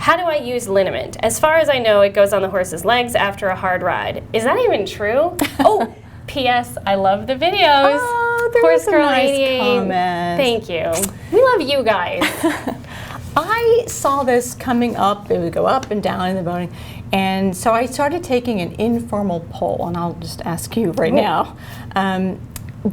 How do I use liniment? As far as I know, it goes on the horse's legs after a hard ride. Is that even true? Oh, P.S. I love the videos. Oh, there Horse was a Girl nice 88. comment. Thank you. We love you guys. I saw this coming up. It would go up and down in the boning. And so I started taking an informal poll, and I'll just ask you right now.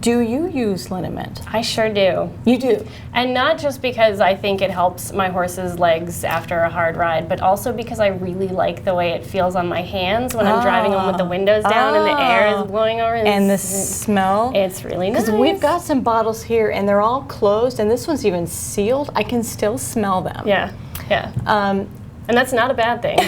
Do you use liniment? I sure do. You do? And not just because I think it helps my horse's legs after a hard ride, but also because I really like the way it feels on my hands when I'm driving them with the windows down and the air is blowing over. And the smell? It's really nice. Because we've got some bottles here, and they're all closed, and this one's even sealed. I can still smell them. Yeah, yeah. And that's not a bad thing.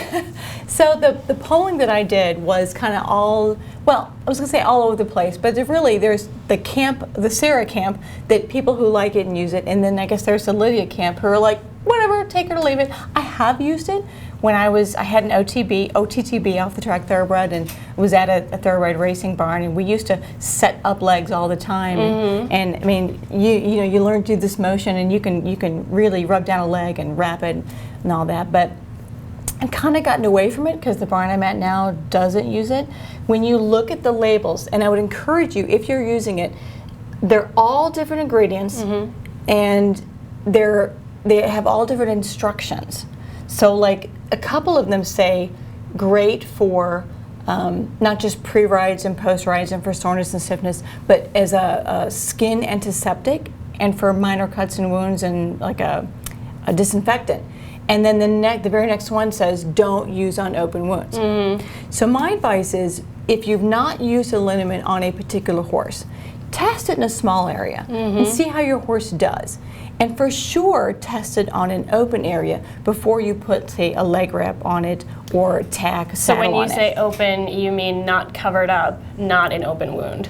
So the polling that I did was kind of all, well, I was going to say all over the place, but there's the camp, the Sarah camp, that people who like it and use it, and then I guess there's the Lydia camp who are like, whatever, take it or leave it. I have used it when I had an OTTB, off the track thoroughbred, and was at a thoroughbred racing barn, and we used to set up legs all the time. And I mean, you learn to do this motion, and you can really rub down a leg and wrap it and all that, but I've kind of gotten away from it because the barn I'm at now doesn't use it. When you look at the labels, and I would encourage you, if you're using it, they're all different ingredients, and they have all different instructions. So like a couple of them say great for not just pre-rides and post-rides and for soreness and stiffness, but as a skin antiseptic and for minor cuts and wounds and like a disinfectant. And then the very next one says, don't use on open wounds. So my advice is, if you've not used a liniment on a particular horse, test it in a small area and see how your horse does. And for sure, test it on an open area before you put, say, a leg wrap on it or tack a saddle on it. So when you say open, you mean not covered up, not an open wound?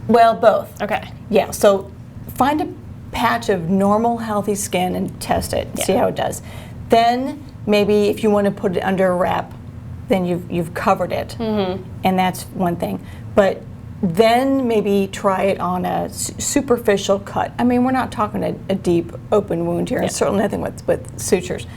Well, both. Okay. Yeah, so find a patch of normal, healthy skin and test it and see how it does. Then maybe if you want to put it under a wrap, then you've covered it, and that's one thing. But then maybe try it on a superficial cut. I mean, we're not talking a deep open wound here, and certainly nothing with sutures.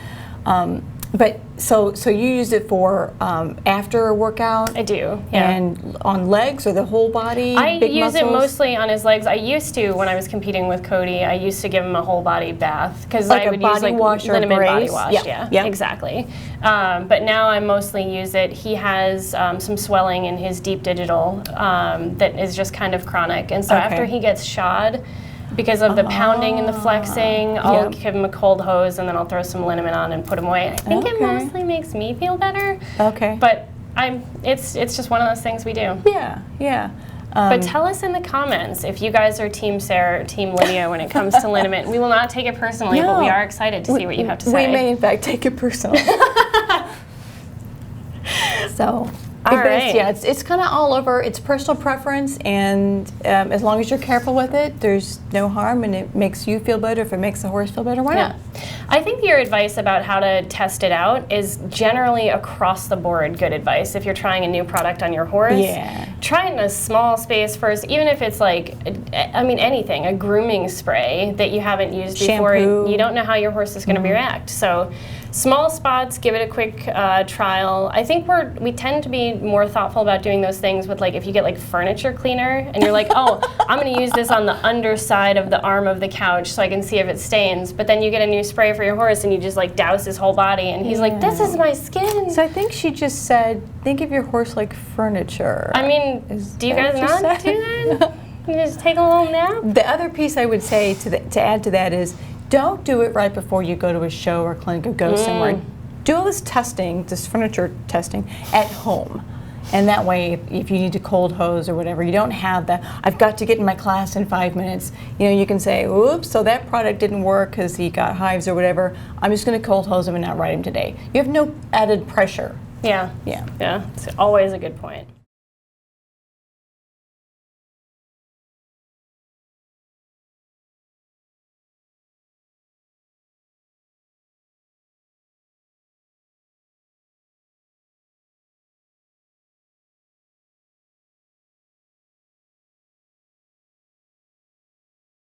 But so you use it for after a workout? I do, yeah. And on legs or the whole body? I big use muscles? it mostly on his legs. I used to, when I was competing with Cody, I used to give him a whole body bath because like I would body use like wash or liniment body brace? wash. Yeah, exactly. But now I mostly use it. He has some swelling in his deep digital that is just kind of chronic, and so after he gets shod, because of the pounding and the flexing, I'll give him a cold hose and then I'll throw some liniment on and put him away. I think it mostly makes me feel better. Okay. But it's just one of those things we do. Yeah, yeah. But tell us in the comments if you guys are Team Sarah or Team Lydia when it comes to liniment. We will not take it personally, but we are excited to see what you have to say. We may, in fact, take it personally. So, yeah, it's kind of all over. It's personal preference, and as long as you're careful with it, there's no harm, and it makes you feel better. If it makes the horse feel better, why not? I think your advice about how to test it out is generally across the board good advice. If you're trying a new product on your horse, try it in a small space first, even if it's like, I mean, anything, a grooming spray that you haven't used before. You don't know how your horse is going to react. So small spots, give it a quick trial. I think we tend to be more thoughtful about doing those things with, like, if you get like furniture cleaner and you're like, oh, I'm going to use this on the underside of the arm of the couch so I can see if it stains. But then you get a new spray for your horse and you just like douse his whole body and he's like, this is my skin. So I think she just said, think of your horse like furniture. I mean, do you guys not do that? You just take a little nap? The other piece I would say to add to that is, don't do it right before you go to a show or clinic or go somewhere. Do all this testing, this furniture testing, at home. And that way, if you need to cold hose or whatever, you don't have that, I've got to get in my class in 5 minutes. You know, you can say, oops, so that product didn't work because he got hives or whatever. I'm just going to cold hose him and not ride him today. You have no added pressure. Yeah. It's always a good point.